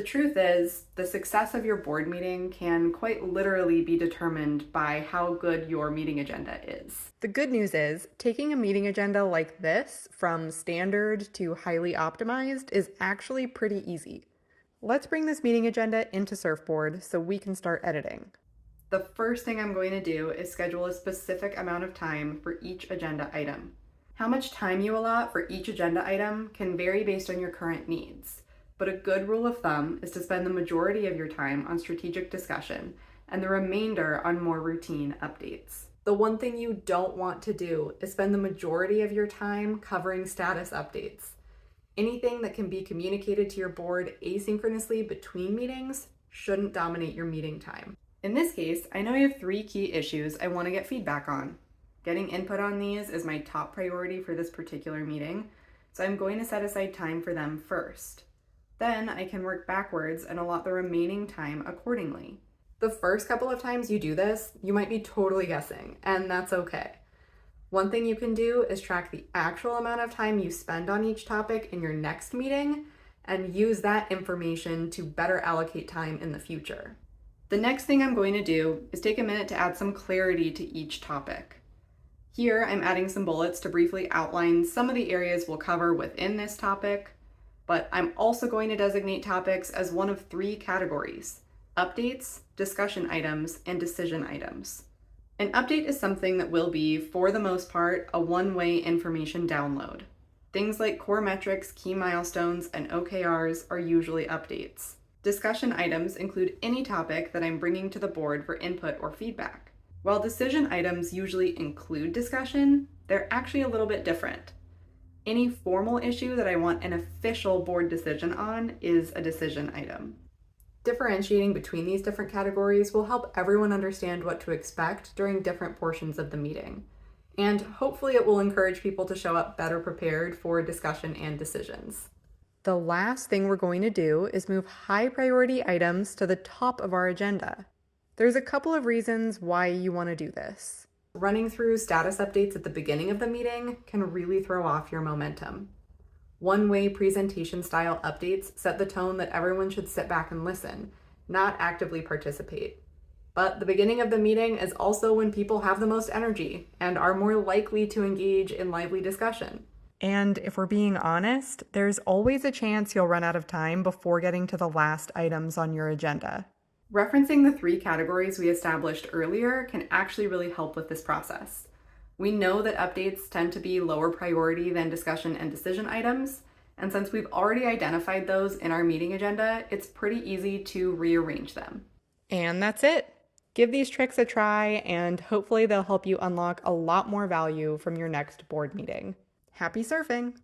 The truth is, the success of your board meeting can quite literally be determined by how good your meeting agenda is. The good news is, taking a meeting agenda like this, from standard to highly optimized, is actually pretty easy. Let's bring this meeting agenda into Surfboard so we can start editing. The first thing I'm going to do is schedule a specific amount of time for each agenda item. How much time you allot for each agenda item can vary based on your current needs. But a good rule of thumb is to spend the majority of your time on strategic discussion and the remainder on more routine updates. The one thing you don't want to do is spend the majority of your time covering status updates. Anything that can be communicated to your board asynchronously between meetings shouldn't dominate your meeting time. In this case, I know I have 3 key issues I want to get feedback on. Getting input on these is my top priority for this particular meeting, so I'm going to set aside time for them first. Then I can work backwards and allot the remaining time accordingly. The first couple of times you do this, you might be totally guessing, and that's okay. One thing you can do is track the actual amount of time you spend on each topic in your next meeting and use that information to better allocate time in the future. The next thing I'm going to do is take a minute to add some clarity to each topic. Here, I'm adding some bullets to briefly outline some of the areas we'll cover within this topic, but I'm also going to designate topics as one of 3 categories: updates, discussion items, and decision items. An update is something that will be, for the most part, a one-way information download. Things like core metrics, key milestones, and OKRs are usually updates. Discussion items include any topic that I'm bringing to the board for input or feedback. While decision items usually include discussion, they're actually a little bit different. Any formal issue that I want an official board decision on is a decision item. Differentiating between these different categories will help everyone understand what to expect during different portions of the meeting. And hopefully it will encourage people to show up better prepared for discussion and decisions. The last thing we're going to do is move high priority items to the top of our agenda. There's a couple of reasons why you want to do this. Running through status updates at the beginning of the meeting can really throw off your momentum. One-way presentation style updates set the tone that everyone should sit back and listen, not actively participate. But the beginning of the meeting is also when people have the most energy and are more likely to engage in lively discussion. And if we're being honest, there's always a chance you'll run out of time before getting to the last items on your agenda. Referencing the 3 categories we established earlier can actually really help with this process. We know that updates tend to be lower priority than discussion and decision items, and since we've already identified those in our meeting agenda, it's pretty easy to rearrange them. And that's it. Give these tricks a try, and hopefully they'll help you unlock a lot more value from your next board meeting. Happy surfing!